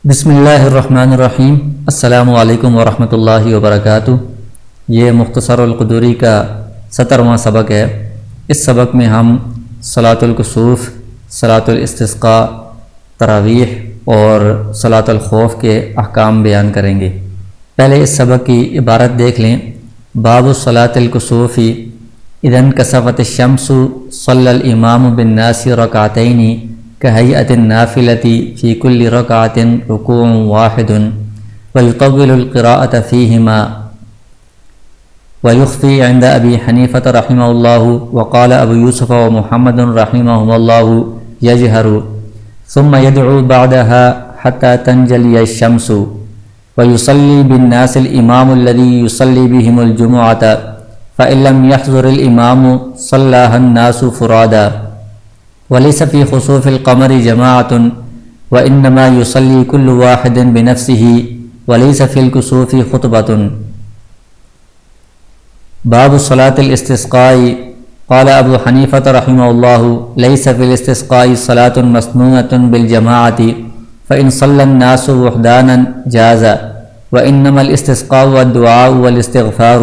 بسم اللہ الرحمن الرحیم۔ السلام علیکم ورحمۃ اللہ وبرکاتہ۔ یہ مختصر القدوری کا 17واں سبق ہے۔ اس سبق میں ہم صلاۃ الکسوف، صلاۃ الاستسقاء، تراویح اور صلاۃ الخوف کے احکام بیان کریں گے۔ پہلے اس سبق کی عبارت دیکھ لیں۔ باب صلاۃ الکسوف اذا انکسفت الشمس صلی الامام بالناس رکعتین كهيئة النافلة في كل ركعة ركوع واحد ويطول القراءة فيهما ويخفي عند أبي حنيفة رحمه الله وقال أبو يوسف ومحمد رحمهم الله يجهر ثم يدعو بعدها حتى تنجلي الشمس ويصلي بالناس الإمام الذي يصلي بهم الجمعة فإن لم يحضر الإمام صلاها الناس فرادا وليس في خسوف القمر جماعة وإنما يصلي كل واحد بنفسه وليس في الكسوف خطبة۔ باب صلاة الاستسقاء قال أبو حنيفة رحمه الله ليس في الاستسقاء صلاة مسنونة بالجماعة فإن صلى الناس وحدانا جاز وإنما الاستسقاء والدعاء والاستغفار۔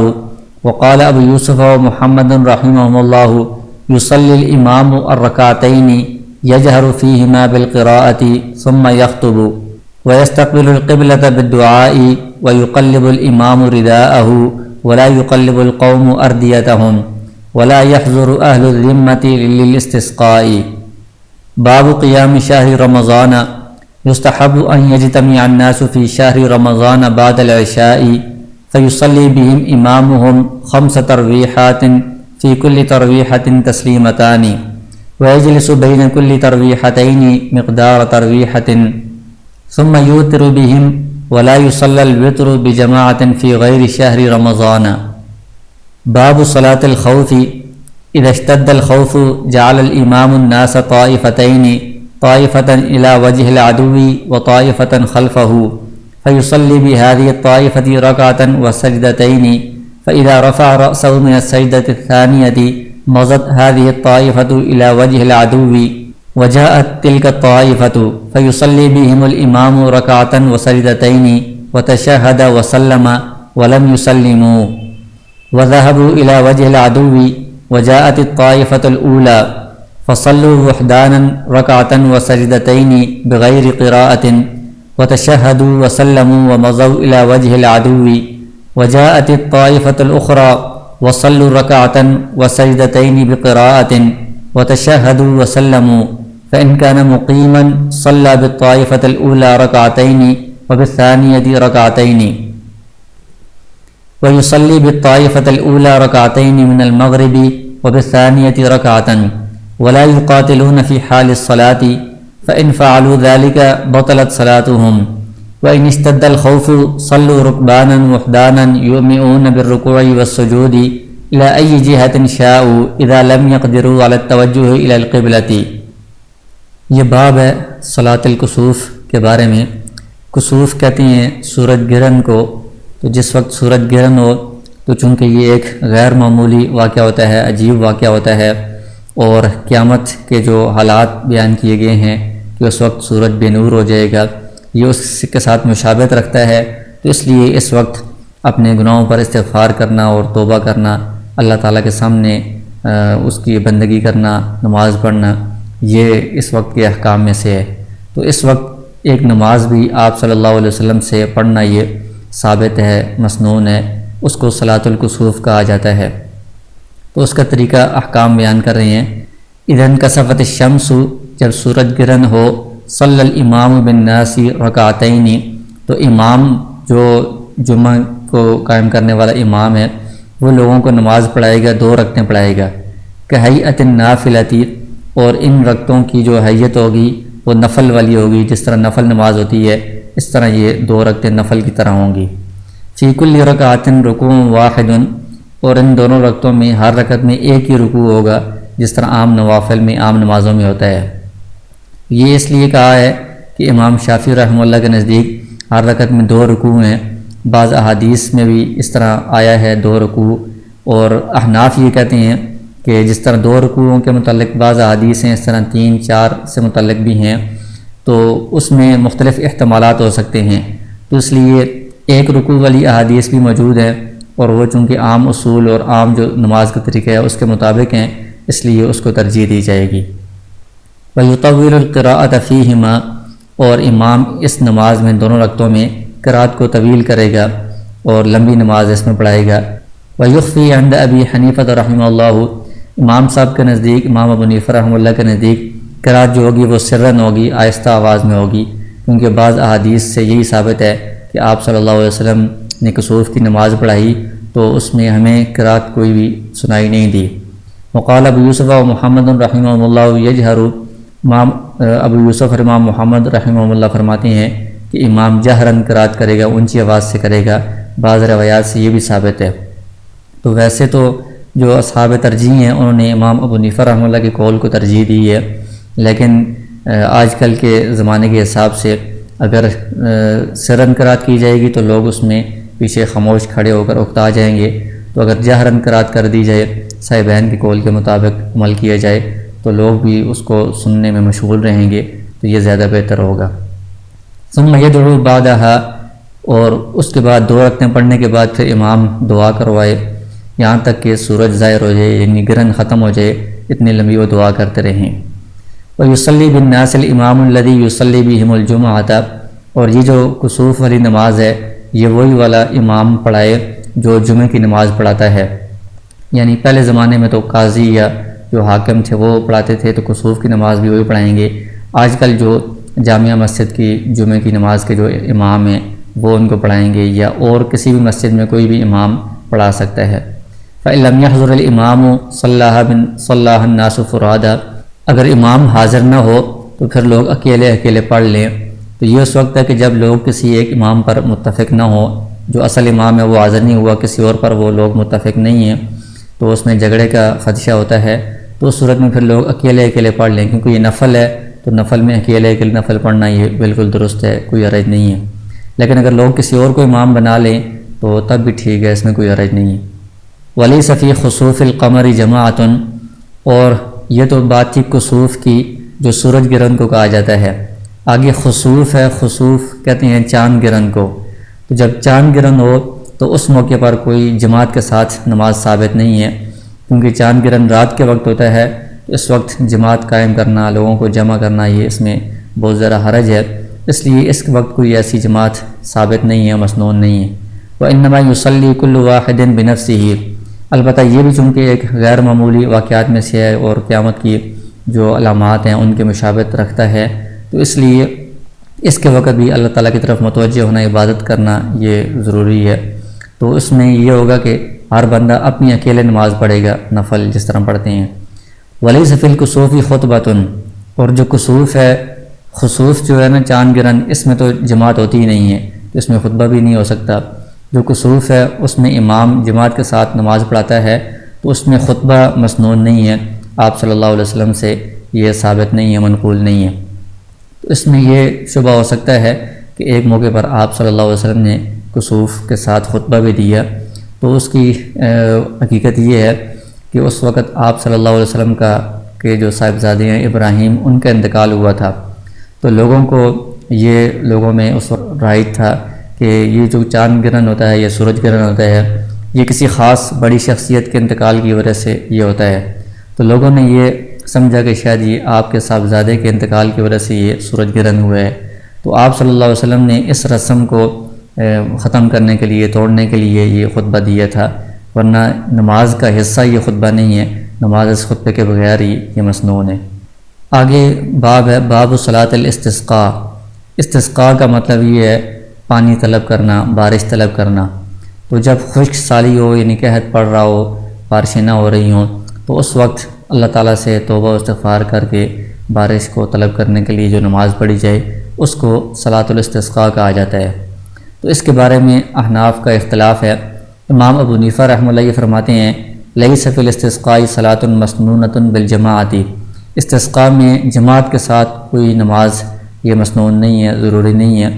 وقال أبو يوسف ومحمد رحمهم الله يصلي الإمام الركعتين يجهر فيهما بالقراءة ثم يخطب ويستقبل القبلة بالدعاء ويقلب الإمام رداءه ولا يقلب القوم أرديتهم ولا يحضر أهل الذمة للاستسقاء۔ باب قيام شهر رمضان يستحب أن يجتمع الناس في شهر رمضان بعد العشاء فيصلي بهم إمامهم 5 ترويحات في كل ترويحة تسليمتان ويجلس بين كل ترويحتين مقدار ترويحة ثم يوتر بهم ولا يصلى الوتر بجماعة في غير شهر رمضان۔ باب صلاة الخوف إذا اشتد الخوف جعل الإمام الناس طائفتين طائفة إلى وجه العدو وطائفة خلفه فيصلي بهذه الطائفة ركعة وسجدتين فإذا رفع رأسه من السجدة الثانية مضت هذه الطائفة إلى وجه العدو وجاءت تلك الطائفة فيصلي بهم الإمام ركعة وسجدتين وتشهد وسلم ولم يسلموا وذهبوا إلى وجه العدو وجاءت الطائفة الأولى فصلوا وحدانا ركعة وسجدتين بغير قراءة وتشهدوا وسلموا ومضوا إلى وجه العدو وجاءت الطائفة الأخرى وصلوا ركعة وسجدتين بقراءة وتشهدوا وسلموا فإن كان مقيما صلى بالطائفة الأولى ركعتين وبالثانية ركعتين ويصلي بالطائفة الأولى ركعتين من المغرب وبالثانية ركعة ولا يقاتلون في حال الصلاة فإن فعلوا ذلك بطلت صلاتهم وإن اشتد الخوف صلوا ركبانا وحدانا يؤمئون بالركوع والسجود إلى أي جهة شاءوا إذا لم يقدروا على التوجه إلى القبلة۔ یہ باب ہے صلاۃ الکسوف کے بارے میں۔ کسوف کہتے ہیں سورج گرہن کو۔ تو جس وقت سورج گرہن ہو تو چونکہ یہ ایک غیر معمولی واقعہ ہوتا ہے، عجیب واقعہ ہوتا ہے، اور قیامت کے جو حالات بیان کیے گئے ہیں کہ اس وقت سورج بے نور ہو جائے گا، یہ اس کے ساتھ مشابہت رکھتا ہے۔ تو اس لیے اس وقت اپنے گناہوں پر استغفار کرنا اور توبہ کرنا، اللہ تعالیٰ کے سامنے اس کی بندگی کرنا، نماز پڑھنا، یہ اس وقت کے احکام میں سے ہے۔ تو اس وقت ایک نماز بھی آپ صلی اللہ علیہ وسلم سے پڑھنا یہ ثابت ہے، مسنون ہے، اس کو صلاۃ الکسوف کہا جاتا ہے۔ تو اس کا طریقہ احکام بیان کر رہے ہیں۔ اذا انکسفت الشمس، جب سورج گرہن ہو، صلی الامام بالناس رکعتین، تو امام جو جمعہ کو قائم کرنے والا امام ہے وہ لوگوں کو نماز پڑھائے گا، 2 رکعتیں پڑھائے گا۔ کہیئۃ النافلۃ، اور ان رکعتوں کی جو حیت ہوگی وہ نفل والی ہوگی، جس طرح نفل نماز ہوتی ہے اس طرح یہ 2 رکعتیں نفل کی طرح ہوں گی۔ فی کل رکعۃ رکوع واحد، اور ان دونوں رکعتوں میں ہر رکعت میں ایک ہی رکوع ہوگا، جس طرح عام نوافل میں، عام نمازوں میں ہوتا ہے۔ یہ اس لیے کہا ہے کہ امام شافعی رحمہ اللہ کے نزدیک ہر رکعت میں 2 رکوع ہیں۔ بعض احادیث میں بھی اس طرح آیا ہے 2 رکوع، اور احناف یہ کہتے ہیں کہ جس طرح 2 رکوعوں کے متعلق بعض احادیث ہیں، اس طرح 3 4 سے متعلق بھی ہیں۔ تو اس میں مختلف احتمالات ہو سکتے ہیں، تو اس لیے ایک رکوع والی احادیث بھی موجود ہے، اور وہ چونکہ عام اصول اور عام جو نماز کا طریقہ ہے اس کے مطابق ہیں، اس لیے اس کو ترجیح دی جائے گی۔ وَيُطَوِّلُ الْقِرَاءَةَ فِيهِمَا، اور امام اس نماز میں دونوں رکعتوں میں قرأت کو طویل کرے گا اور لمبی نماز اس میں پڑھائے گا۔ وَيُخْفِي عِنْدَ أَبِي حَنِيفَةَ رَحِمَهُ اللَّهُ، امام صاحب کے نزدیک، امام ابو حنیفہ رحمہ اللہ کے نزدیک قرأت جو ہوگی وہ سرًا ہوگی، آہستہ آواز میں ہوگی، کیونکہ بعض احادیث سے یہی ثابت ہے کہ آپ صلی اللہ علیہ وسلم نے کسوف کی نماز پڑھائی تو اس میں ہمیں قرأت کوئی بھی سنائی نہیں دی۔ وقال ابو یوسف و محمد رحمہ اللہ یجہر، امام ابو یوسف اور امام محمد رحمہ اللہ فرماتے ہیں کہ امام جہراً قرأت کرے گا، اونچی آواز سے کرے گا، بعض روایات سے یہ بھی ثابت ہے۔ تو ویسے تو جو اصحاب ترجیح ہیں انہوں نے امام ابو حنیفہ رحمہ اللہ کے قول کو ترجیح دی ہے، لیکن آج کل کے زمانے کے حساب سے اگر سرن قرأت کی جائے گی تو لوگ اس میں پیچھے خاموش کھڑے ہو کر اکتا جائیں گے، تو اگر جہراً قرأت کر دی جائے، صاحبین کے قول کے مطابق عمل کیا جائے تو لوگ بھی اس کو سننے میں مشغول رہیں گے، تو یہ زیادہ بہتر ہوگا۔ ثم يدعو بعدها، اور اس کے بعد 2 رکعتیں پڑھنے کے بعد پھر امام دعا کروائے یہاں تک کہ سورج ظاہر ہو جائے، یعنی گرہن ختم ہو جائے، اتنی لمبی وہ دعا کرتے رہیں۔ وَيُصَلِّي بِالنَّاسِ الْإِمَامُ الَّذِي يُصَلِّي بِهِمُ الْجُمُعَةَ، اور یہ جو کسوف والی نماز ہے یہ وہی والا امام پڑھائے جو جمعہ کی نماز پڑھاتا ہے، یعنی پہلے زمانے میں تو قاضی یا جو حاکم تھے وہ پڑھاتے تھے، تو کسوف کی نماز بھی وہی پڑھائیں گے۔ آج کل جو جامعہ مسجد کی جمعہ کی نماز کے جو امام ہیں وہ ان کو پڑھائیں گے، یا اور کسی بھی مسجد میں کوئی بھی امام پڑھا سکتا ہے۔ فَإِن لَمْ يَحْضُرِ الْإِمَامُ صَلَّاهَا النَّاسُ فُرَادًا، اگر امام حاضر نہ ہو تو پھر لوگ اکیلے اکیلے پڑھ لیں، تو یہ اس وقت ہے کہ جب لوگ کسی ایک امام پر متفق نہ ہو، جو اصل امام ہے وہ حاضر نہیں ہوا، کسی اور پر وہ لوگ متفق نہیں ہیں، تو اس میں جھگڑے کا خدشہ ہوتا ہے، تو اس صورت میں پھر لوگ اکیلے اکیلے پڑھ لیں، کیونکہ یہ نفل ہے تو نفل میں اکیلے اکیلے نفل پڑھنا یہ بالکل درست ہے، کوئی حرج نہیں ہے۔ لیکن اگر لوگ کسی اور کو امام بنا لیں تو تب بھی ٹھیک ہے، اس میں کوئی حرج نہیں ہے۔ وَلَيْسَ فِي خُسُوفِ الْقَمَرِ جَمَاعَةٌ، اور یہ تو بات تھی کسوف کی جو سورج گرہن کو کہا جاتا ہے، آگے خسوف ہے، خسوف کہتے ہیں چاند گرہن کو، تو جب چاند گرہن ہو تو اس موقع پر کوئی جماعت کے ساتھ نماز ثابت نہیں ہے، کیونکہ چاند گرہن رات کے وقت ہوتا ہے، تو اس وقت جماعت قائم کرنا، لوگوں کو جمع کرنا، یہ اس میں بہت ذرا حرج ہے، اس لیے اس وقت کوئی ایسی جماعت ثابت نہیں ہے، مسنون نہیں ہے۔ وَإِنَّمَا يُصَلِّي كُلُّ وَاحِدٍ بِنَفْسِهِ، البتہ یہ بھی چونکہ ایک غیر معمولی واقعات میں سے ہے اور قیامت کی جو علامات ہیں ان کے مشابہت رکھتا ہے، تو اس لیے اس کے وقت بھی اللہ تعالیٰ کی طرف متوجہ ہونا، عبادت کرنا یہ ضروری ہے۔ تو اس میں یہ ہوگا کہ ہر بندہ اپنی اکیلے نماز پڑھے گا، نفل جس طرح پڑھتے ہیں۔ وَلَيْسَ فِي الْكُسُوفِ خُطْبَةٌ، اور جو کسوف ہے، خسوف جو ہے نا چاند گرہن، اس میں تو جماعت ہوتی ہی نہیں ہے، تو اس میں خطبہ بھی نہیں ہو سکتا۔ جو کسوف ہے اس میں امام جماعت کے ساتھ نماز پڑھاتا ہے تو اس میں خطبہ مسنون نہیں ہے، آپ صلی اللہ علیہ وسلم سے یہ ثابت نہیں ہے، منقول نہیں ہے۔ تو اس میں یہ شبہ ہو سکتا ہے کہ ایک موقع پر آپ صلی اللہ علیہ وسلم نے کسوف کے ساتھ خطبہ بھی دیا، تو اس کی حقیقت یہ ہے کہ اس وقت آپ صلی اللہ علیہ وسلم کے جو صاحبزادے ہیں ابراہیم، ان کا انتقال ہوا تھا، تو لوگوں کو لوگوں میں اس وقت رائج تھا کہ یہ جو چاند گرہن ہوتا ہے یا سورج گرہن ہوتا ہے یہ کسی خاص بڑی شخصیت کے انتقال کی وجہ سے یہ ہوتا ہے، تو لوگوں نے یہ سمجھا کہ شاید یہ آپ کے صاحبزادے کے انتقال کی وجہ سے یہ سورج گرہن ہوا ہے، تو آپ صلی اللہ علیہ وسلم نے اس رسم کو ختم کرنے کے لیے، توڑنے کے لیے یہ خطبہ دیا تھا، ورنہ نماز کا حصہ یہ خطبہ نہیں ہے، نماز اس خطبے کے بغیر ہی یہ مسنون ہے۔ آگے باب ہے، باب صلاۃ الاستسقاء۔ استسقاء کا مطلب یہ ہے پانی طلب کرنا، بارش طلب کرنا، تو جب خشک سالی ہو یعنی قحط پڑ رہا ہو، بارشیں نہ ہو رہی ہوں، تو اس وقت اللہ تعالیٰ سے توبہ و استغفار کر کے بارش کو طلب کرنے کے لیے جو نماز پڑھی جائے اس کو صلاۃ الاستسقاء کہا جاتا ہے۔ تو اس کے بارے میں احناف کا اختلاف ہے۔ امام ابو حنیفہ رحمہ اللہ یہ فرماتے ہیں لیس فی الاستسقاء صلاۃ مسنونۃ بالجماعۃ، استسقاء میں جماعت کے ساتھ کوئی نماز یہ مسنون نہیں ہے، ضروری نہیں ہے۔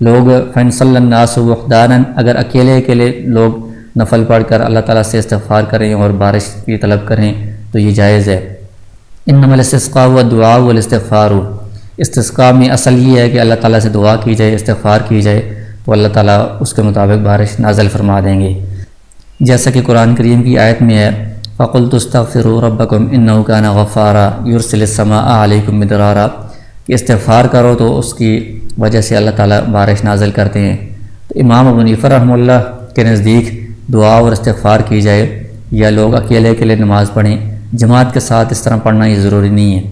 لوگ فَإِنْ صَلَّى النَّاسُ وَحْدَانًا، اگر اکیلے اکیلے لوگ نفل پڑھ کر اللہ تعالیٰ سے استغفار کریں اور بارش کی طلب کریں تو یہ جائز ہے۔ انما الاستسقاء والدعاء والاستغفار، استسقاء میں اصل یہ ہے کہ اللہ تعالیٰ سے دعا کی جائے، استغفار کی جائے، تو اللہ تعالیٰ اس کے مطابق بارش نازل فرما دیں گے، جیسا کہ قرآن کریم کی آیت میں ہے فَقُلْتُ اسْتَغْفِرُوا رَبَّكُمْ إِنَّهُ كَانَ غَفَّارًا يُرْسِلِ السَّمَاءَ عَلَيْكُمْ مِدْرَارًا، کہ استغفار کرو تو اس کی وجہ سے اللہ تعالیٰ بارش نازل کرتے ہیں۔ تو امام ابو حنیفہ رحمہ اللہ کے نزدیک دعا اور استغفار کی جائے یا لوگ اکیلے اکیلے نماز پڑھیں، جماعت کے ساتھ اس طرح پڑھنا یہ ضروری نہیں ہے،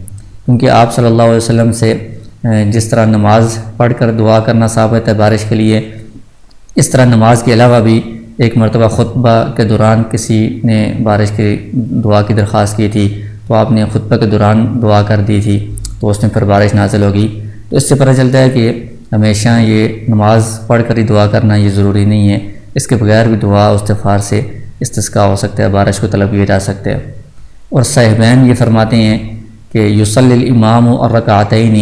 کیونکہ آپ صلی اللہ علیہ وسلم سے جس طرح نماز پڑھ کر دعا کرنا ثابت ہے بارش کے لیے، اس طرح نماز کے علاوہ بھی ایک مرتبہ خطبہ کے دوران کسی نے بارش کی دعا کی درخواست کی تھی، تو آپ نے خطبہ کے دوران دعا کر دی تھی، تو اس میں پھر بارش نازل ہوگی۔ تو اس سے پتہ چلتا ہے کہ ہمیشہ یہ نماز پڑھ کر ہی دعا کرنا یہ ضروری نہیں ہے، اس کے بغیر بھی دعا و استغفار سے استسقاء ہو سکتا ہے، بارش کو طلب کیا جا سکتا ہے۔ اور صاحبین یہ فرماتے ہیں کہ یصلی الامام الرکعتین،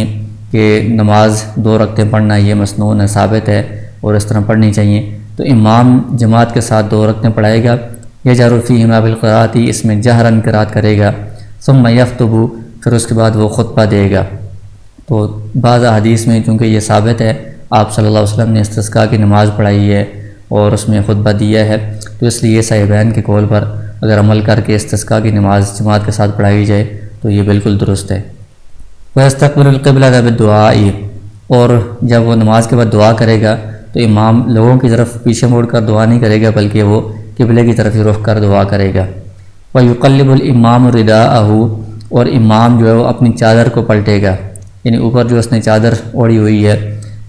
کہ نماز 2 رکعتیں پڑھنا یہ مسنون ہے، ثابت ہے اور اس طرح پڑھنی چاہیے۔ تو امام جماعت کے ساتھ 2 رکعتیں پڑھائے گا، یجہر فیہما بالقراءۃ، اس میں جہراً قرات کرے گا، ثم یخطب، پھر اس کے بعد وہ خطبہ دے گا۔ تو بعض احادیث میں چونکہ یہ ثابت ہے آپ صلی اللہ علیہ وسلم نے استسقاء کی نماز پڑھائی ہے اور اس میں خطبہ دیا ہے، تو اس لیے صاحبین کے قول پر اگر عمل کر کے استسقاء کی نماز جماعت کے ساتھ پڑھائی جائے تو یہ بالکل درست ہے۔ وَيَسْتَقْبِلُ الْقِبْلَةَ بِالدُّعَاءِ، اور جب وہ نماز کے بعد دعا کرے گا تو امام لوگوں کی طرف پیچھے موڑ کر دعا نہیں کرے گا، بلکہ وہ قبلے کی طرف ہی رخ کر دعا کرے گا۔ وَيُقَلِّبُ الْإِمَامُ رِدَاءَهُ، اور امام جو ہے وہ اپنی چادر کو پلٹے گا، یعنی اوپر جو اس نے چادر اوڑھی ہوئی ہے،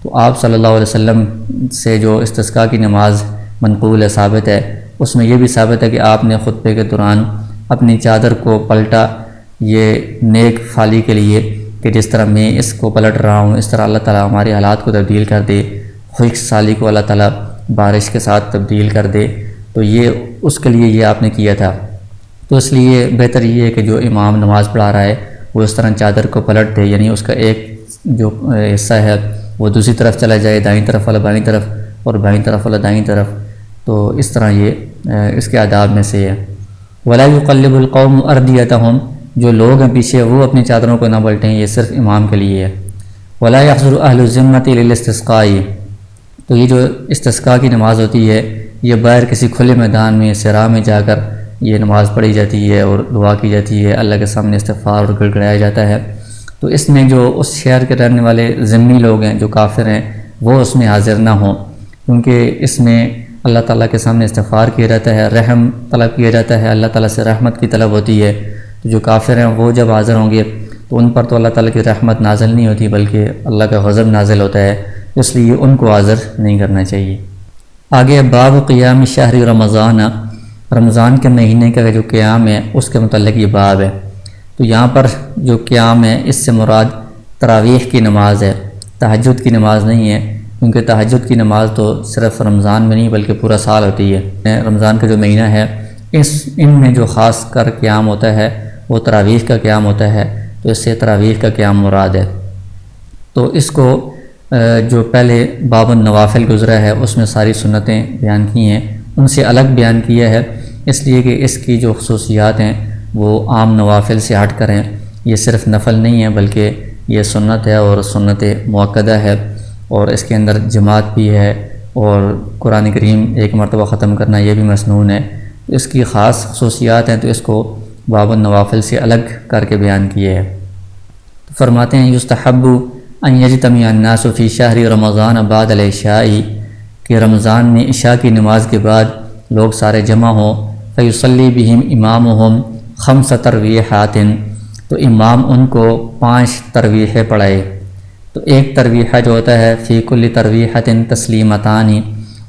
تو آپ صلی اللہ علیہ وسلم سے جو استسقاء کی نماز منقول ہے، ثابت ہے، اس میں یہ بھی ثابت ہے کہ آپ نے خطبے کے دوران اپنی چادر کو پلٹا، یہ نیک فعلی کے لیے کہ جس طرح میں اس کو پلٹ رہا ہوں اس طرح اللہ تعالیٰ ہمارے حالات کو تبدیل کر دے، خشک سالی کو اللہ تعالیٰ بارش کے ساتھ تبدیل کر دے، تو یہ اس کے لیے یہ آپ نے کیا تھا۔ تو اس لیے بہتر یہ ہے کہ جو امام نماز پڑھا رہا ہے وہ اس طرح چادر کو پلٹ دے، یعنی اس کا ایک جو حصہ ہے وہ دوسری طرف چلا جائے، دائیں طرف والا بائیں طرف اور بائیں طرف والا دائیں طرف، تو اس طرح یہ اس کے آداب میں سے ہے۔ وَلَا يُقَلِّبُ الْقَوْمُ أَرْضِيَتَهُمْ، جو لوگ ہیں پیچھے وہ اپنی چادروں کو نہ پلٹیں، یہ صرف امام کے لیے ہے۔ وَلَا يَحْضُرُ أَهْلُ الذِّمَّةِ لِلِاسْتِسْقَاءِ، تو یہ جو استسقاء کی نماز ہوتی ہے یہ باہر کسی کھلے میدان میں صحرا میں جا کر یہ نماز پڑھی جاتی ہے اور دعا کی جاتی ہے، اللہ کے سامنے استغفار اور گڑگڑایا جاتا ہے۔ تو اس میں جو اس شہر کے رہنے والے ذمی لوگ ہیں جو کافر ہیں وہ اس میں حاضر نہ ہوں، کیونکہ اس میں اللہ تعالیٰ کے سامنے استغفار کیا جاتا ہے، رحم طلب کیا جاتا ہے، اللہ تعالیٰ سے رحمت کی طلب ہوتی ہے۔ تو جو کافر ہیں وہ جب حاضر ہوں گے تو ان پر تو اللہ تعالیٰ کی رحمت نازل نہیں ہوتی بلکہ اللہ کا غضب نازل ہوتا ہے، اس لیے ان کو حاضر نہیں کرنا چاہیے۔ آگے باب قیام شہر رمضان، رمضان کے مہینے کا جو قیام ہے اس کے متعلق یہ باب ہے۔ تو یہاں پر جو قیام ہے اس سے مراد تراویح کی نماز ہے، تہجد کی نماز نہیں ہے، کیونکہ تہجد کی نماز تو صرف رمضان میں نہیں بلکہ پورا سال ہوتی ہے۔ رمضان کا جو مہینہ ہے ان میں جو خاص کر قیام ہوتا ہے وہ تراویح کا قیام ہوتا ہے، تو اس سے تراویح کا قیام مراد ہے۔ تو اس کو جو پہلے باب النوافل گزرا ہے اس میں ساری سنتیں بیان کی ہیں، ان سے الگ بیان کیا ہے، اس لیے کہ اس کی جو خصوصیات ہیں وہ عام نوافل سے ہٹ کر ہیں، یہ صرف نفل نہیں ہے بلکہ یہ سنت ہے اور سنت مؤکدہ ہے، اور اس کے اندر جماعت بھی ہے، اور قرآن کریم ایک مرتبہ ختم کرنا یہ بھی مسنون ہے، اس کی خاص خصوصیات ہیں، تو اس کو باب النوافل سے الگ کر کے بیان کیے ہے۔ فرماتے ہیں یستحب ان یجتمع الناس فی شہر رمضان بعد العشاء، کہ رمضان میں عشاء کی نماز کے بعد لوگ سارے جمع ہوں، فیصلی بہم امامہم 5 تراویحات، تو امام ان کو 5 تراویحیں پڑھائے۔ تو ایک تراویحہ جو ہوتا ہے فی کل تراویحۃ تسلیمتان،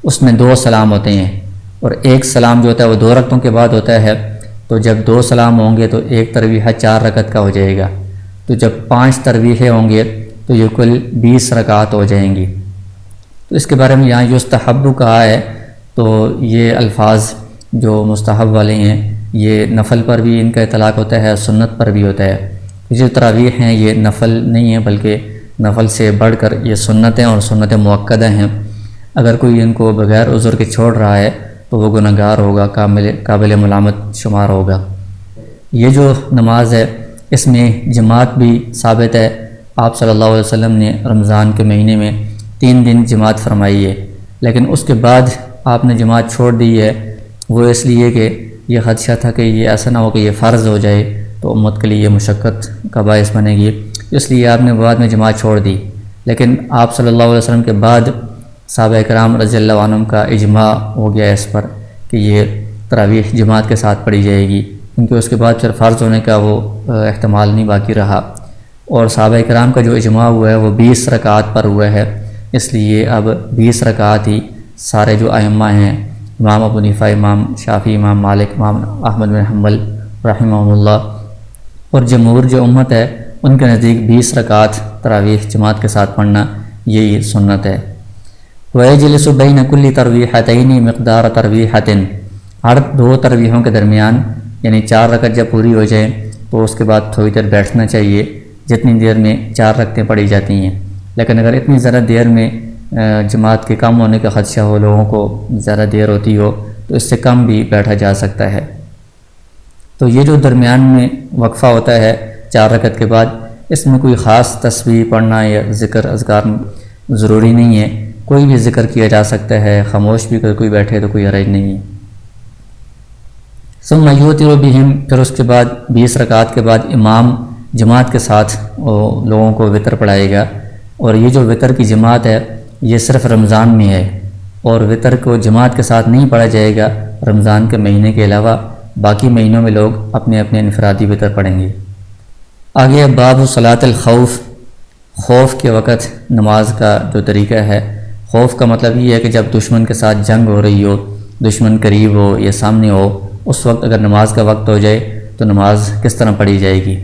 اس میں 2 سلام ہوتے ہیں، اور ایک سلام جو ہوتا ہے وہ 2 رکعتوں کے بعد ہوتا ہے، تو جب 2 سلام ہوں گے تو ایک تراویحہ 4 رکعت کا ہو جائے گا، تو جب 5 تراویحیں ہوں گے تو یہ کل 20 رکعت ہو جائیں گی۔ تو اس کے بارے میں یہاں یستحب کہا ہے، تو یہ الفاظ جو مستحب والے ہیں یہ نفل پر بھی ان کا اطلاق ہوتا ہے، سنت پر بھی ہوتا ہے۔ جو تراویح ہیں یہ نفل نہیں ہے بلکہ نفل سے بڑھ کر یہ سنتیں اور سنت مؤکدہ ہیں، اگر کوئی ان کو بغیر عذر کے چھوڑ رہا ہے تو وہ گناہ گار ہوگا، قابل ملامت شمار ہوگا۔ یہ جو نماز ہے اس میں جماعت بھی ثابت ہے، آپ صلی اللہ علیہ وسلم نے رمضان کے مہینے میں 3 دن جماعت فرمائی ہے، لیکن اس کے بعد آپ نے جماعت چھوڑ دی ہے، وہ اس لیے کہ یہ خدشہ تھا کہ یہ ایسا نہ ہو کہ یہ فرض ہو جائے تو امت کے لیے یہ مشقت کا باعث بنے گی، اس لیے آپ نے بعد میں جماعت چھوڑ دی۔ لیکن آپ صلی اللہ علیہ وسلم کے بعد صحابہ کرام رضی اللہ عنہم کا اجماع ہو گیا اس پر کہ یہ تراویح جماعت کے ساتھ پڑھی جائے گی، کیونکہ اس کے بعد پھر فرض ہونے کا وہ احتمال نہیں باقی رہا، اور صحابہ کرام کا جو اجماع ہوا ہے وہ 20 رکعات پر ہوا ہے، اس لیے اب 20 رکعات ہی سارے جو ائمہ ہیں، امام ابو حنیفہ، امام شافعی، امام مالک، امام احمد بن حنبل رحمہ اللہ، اور جمہور جو امت ہے ان کے نزدیک 20 رکعات تراویح جماعت کے ساتھ پڑھنا یہی سنت ہے۔ وَيَجْلِسُ بَيْنَ كُلِّ تَرْوِيحَتَيْنِ مِقْدَارَ تَرْوِيحَةٍ، ہر 2 تراویحوں کے درمیان یعنی 4 رکعت جب پوری ہو جائے تو اس کے بعد تھوڑی دیر بیٹھنا چاہیے، جتنی دیر میں 4 رکعتیں پڑھی جاتی ہیں۔ لیکن اگر اتنی زیادہ دیر میں جماعت کے کم ہونے کا خدشہ ہو، لوگوں کو زیادہ دیر ہوتی ہو، تو اس سے کم بھی بیٹھا جا سکتا ہے۔ تو یہ جو درمیان میں وقفہ ہوتا ہے 4 رکعت کے بعد، اس میں کوئی خاص تسبیح پڑھنا یا ذکر اذکار ضروری نہیں ہے، کوئی بھی ذکر کیا جا سکتا ہے، خاموش بھی کوئی بیٹھے تو کوئی حرج نہیں ہے۔ ثم یوتر بہم، پھر اس کے بعد 20 رکعات کے بعد امام جماعت کے ساتھ لوگوں کو وطر پڑھائے گا، اور یہ جو وطر کی جماعت ہے یہ صرف رمضان میں ہے، اور وطر کو جماعت کے ساتھ نہیں پڑھا جائے گا رمضان کے مہینے کے علاوہ، باقی مہینوں میں لوگ اپنے اپنے انفرادی وطر پڑھیں گے۔ آگے باب صلاۃ الخوف، خوف کے وقت نماز کا جو طریقہ ہے۔ خوف کا مطلب یہ ہے کہ جب دشمن کے ساتھ جنگ ہو رہی ہو، دشمن قریب ہو یا سامنے ہو، اس وقت اگر نماز کا وقت ہو جائے تو نماز کس طرح پڑھی جائے گی،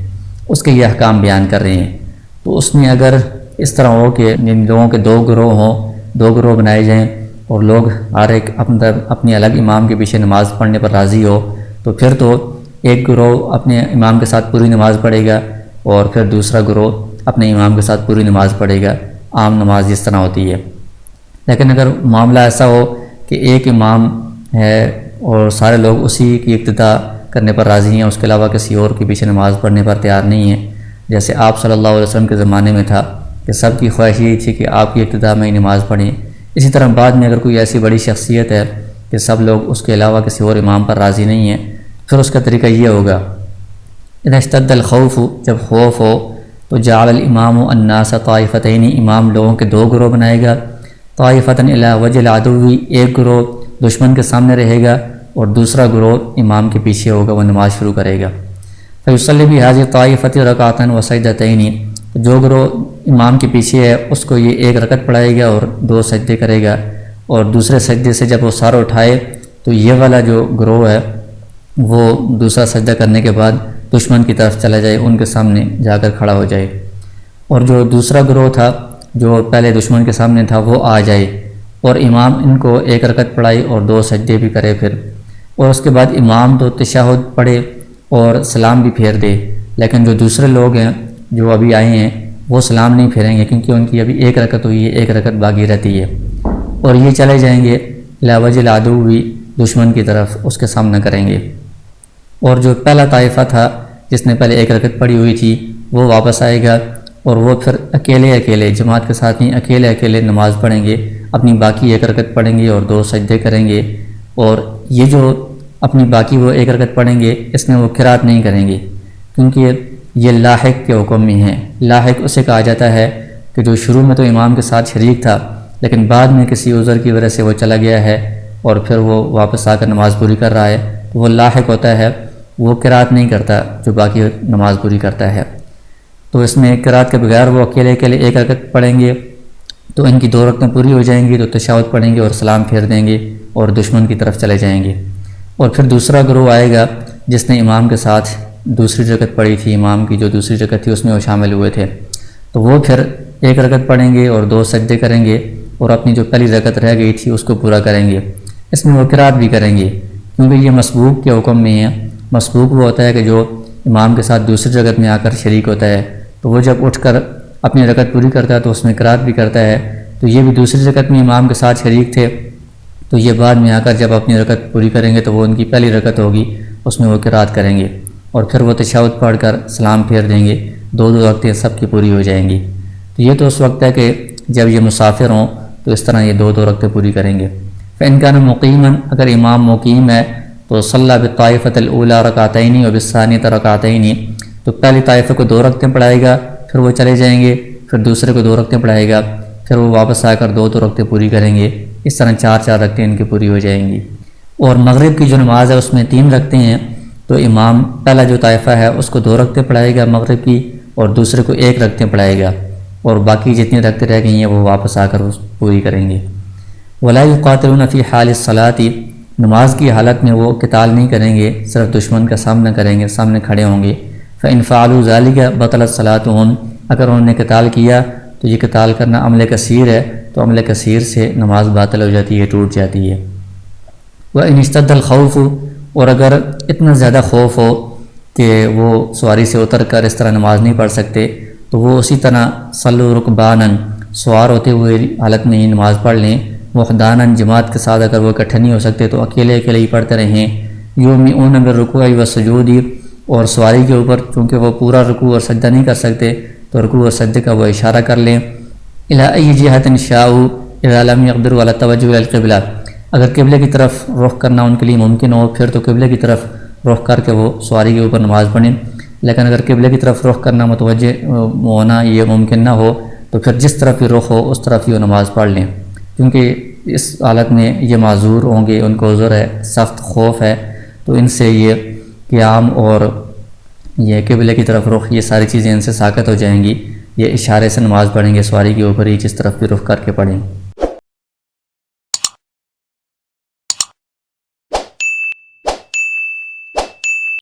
اس کے یہ احکام بیان کر رہے ہیں۔ تو اس میں اگر اس طرح ہو کہ جن لوگوں کے 2 گروہ ہوں، 2 گروہ بنائے جائیں اور لوگ ہر ایک اپنی الگ امام کے پیچھے نماز پڑھنے پر راضی ہو، تو پھر تو ایک گروہ اپنے امام کے ساتھ پوری نماز پڑھے گا اور پھر دوسرا گروہ اپنے امام کے ساتھ پوری نماز پڑھے گا، عام نماز جس طرح ہوتی ہے۔ لیکن اگر معاملہ ایسا ہو کہ ایک امام ہے اور سارے لوگ اسی کی اقتداء کرنے پر راضی ہیں، اس کے علاوہ کسی اور کے پیچھے نماز پڑھنے پر تیار نہیں ہیں، جیسے آپ صلی اللہ علیہ وسلم کے زمانے میں تھا کہ سب کی خواہش یہی تھی کہ آپ کی اقتداء میں ہی نماز پڑھیں، اسی طرح بعد میں اگر کوئی ایسی بڑی شخصیت ہے کہ سب لوگ اس کے علاوہ کسی اور امام پر راضی نہیں ہیں، پھر اس کا طریقہ یہ ہوگا، اذا اشتد الخوف، جب خوف ہو تو جعل الامام الناس طائفتین، امام لوگوں کے 2 گروہ بنائے گا، طائفتن الی وجه العدو، ایک گروہ دشمن کے سامنے رہے گا اور دوسرا گروہ امام کے پیچھے ہوگا، وہ نماز شروع کرے گا۔ فیصلی بهذه الطائفة رکعتا وسجدتین، جو گروہ امام کے پیچھے ہے اس کو یہ 1 رکعت پڑھائے گا اور 2 سجدے کرے گا، اور دوسرے سجدے سے جب وہ سر اٹھائے تو یہ والا جو گروہ ہے وہ دوسرا سجدہ کرنے کے بعد دشمن کی طرف چلا جائے، ان کے سامنے جا کر کھڑا ہو جائے، اور جو دوسرا گروہ تھا جو پہلے دشمن کے سامنے تھا وہ آ جائے، اور امام ان کو 1 رکعت پڑھائے اور 2 سجدے بھی کرے پھر، اور اس کے بعد امام تو تشہد پڑھے اور سلام بھی پھیر دے، لیکن جو دوسرے لوگ ہیں جو ابھی آئے ہیں وہ سلام نہیں پھیریں گے، کیونکہ ان کی ابھی 1 رکعت ہوئی ہے، 1 رکعت باقی رہتی ہے، اور یہ چلے جائیں گے الی وجه العدو، دشمن کی طرف اس کے سامنا کریں گے، اور جو پہلا طائفہ تھا جس نے پہلے 1 رکعت پڑھی ہوئی تھی وہ واپس آئے گا، اور وہ پھر اکیلے جماعت کے ساتھ نہیں اکیلے نماز پڑھیں گے، اپنی باقی 1 رکعت پڑھیں گے اور 2 سجدے کریں گے، اور یہ جو اپنی باقی وہ 1 رکعت پڑھیں گے اس میں وہ قرات نہیں کریں گے، کیونکہ یہ لاحق کے حکم میں ہیں۔ لاحق اسے کہا جاتا ہے کہ جو شروع میں تو امام کے ساتھ شریک تھا لیکن بعد میں کسی عذر کی وجہ سے وہ چلا گیا ہے اور پھر وہ واپس آ کر نماز پوری کر رہا ہے، تو وہ لاحق ہوتا ہے، وہ قرات نہیں کرتا جو باقی نماز پوری کرتا ہے۔ تو اس میں قرات کے بغیر وہ اکیلے 1 رکعت پڑھیں گے، تو ان کی 2 رکعتیں پوری ہو جائیں گی تو تشہد پڑھیں گے اور سلام پھیر دیں گے اور دشمن کی طرف چلے جائیں گے، اور پھر دوسرا گروہ آئے گا جس نے امام کے ساتھ دوسری رکعت پڑھی تھی، امام کی جو دوسری رکعت تھی اس میں وہ شامل ہوئے تھے، تو وہ پھر 1 رکعت پڑھیں گے اور 2 سجدے کریں گے اور اپنی جو پہلی رکعت رہ گئی تھی اس کو پورا کریں گے۔ اس میں وہ قرات بھی کریں گے کیونکہ یہ مسبوق کے حکم میں ہے۔ مسبوق وہ ہوتا ہے کہ جو امام کے ساتھ دوسری رکعت میں آ کر شریک ہوتا ہے، تو وہ جب اٹھ کر اپنی رکعت پوری کرتا ہے تو اس میں قرات بھی کرتا ہے، تو یہ بھی دوسری رکعت میں امام کے ساتھ شریک تھے، تو یہ بعد میں آ کر جب اپنی رکعت پوری کریں گے تو وہ ان کی پہلی رکعت ہوگی، اس میں وہ قرات کریں گے، اور پھر وہ تشہد پڑھ کر سلام پھیر دیں گے، دو رکعتیں سب کی پوری ہو جائیں گی۔ تو یہ تو اس وقت ہے کہ جب یہ مسافر ہوں تو اس طرح یہ دو رکعتیں پوری کریں گے۔ فإن كان مقیما، اگر امام مقیم ہے تو صلی بالطائفۃ الاولی رکعتین وبالثانیۃ رکعتین، تو پہلی طائفہ کو 2 رکعتیں پڑھائے گا، پھر وہ چلے جائیں گے، پھر دوسرے کو 2 رکعتیں پڑھائے گا، پھر وہ واپس آ کر 2 رکعتیں پوری کریں گے۔ اس طرح 4 رکعتیں ان کی پوری ہو جائیں گی۔ اور مغرب کی جو نماز ہے اس میں 3 رکعتیں ہیں، تو امام پہلا جو طائفہ ہے اس کو 2 رکعتیں پڑھائے گا مغرب کی، اور دوسرے کو 1 رکعتیں پڑھائے گا، اور باقی جتنی رکعتیں رہ گئی ہیں وہ واپس آ کر پوری کریں گے۔ ولا یقاتلون فی حال الصلاۃ، نماز کی حالت میں وہ قتال نہیں کریں گے، صرف دشمن کا سامنا کریں گے، سامنے کھڑے ہوں گے۔ فإن فعلوا ذلك بطلت صلاتهم، اگر انہوں نے قتال کیا تو یہ قتال کرنا عمل کثیر ہے، تو عمل کثیر سے نماز باطل ہو جاتی ہے، ٹوٹ جاتی ہے۔ وإن اشتد الخوف، اور اگر اتنا زیادہ خوف ہو کہ وہ سواری سے اتر کر اس طرح نماز نہیں پڑھ سکتے، تو وہ اسی طرح صلوا رکبانا، سوار ہوتے ہوئے حالت میں ہی نماز پڑھ لیں۔ وحدانا، جماعت کے ساتھ اگر وہ اکٹھے نہیں ہو سکتے تو اکیلے ہی پڑھتے رہیں۔ یومئون بالرکوع والسجود، اور سواری کے اوپر چونکہ وہ پورا رکوع اور سجدہ نہیں کر سکتے تو رکوع اور سجدے کا وہ اشارہ کر لیں۔ الی ای جہۃ شاءوا اذا لم يقدروا على التوجه الى القبلہ، اگر قبلے کی طرف رخ کرنا ان کے لیے ممکن ہو پھر تو قبلے کی طرف رخ کر کے وہ سواری کے اوپر نماز پڑھیں، لیکن اگر قبلے کی طرف رخ کرنا متوجہ ہونا یہ ممکن نہ ہو تو پھر جس طرف بھی رخ ہو اس طرف ہی وہ نماز پڑھ لیں، کیونکہ اس حالت میں یہ معذور ہوں گے، ان کو عذر ہے، سخت خوف ہے، تو ان سے یہ قیام اور یہ قبلے کی طرف رخ یہ ساری چیزیں ان سے ساقط ہو جائیں گی، یہ اشارے سے نماز پڑھیں گے، سواری کے اوپر ہی جس طرف بھی رخ کر کے پڑھیں۔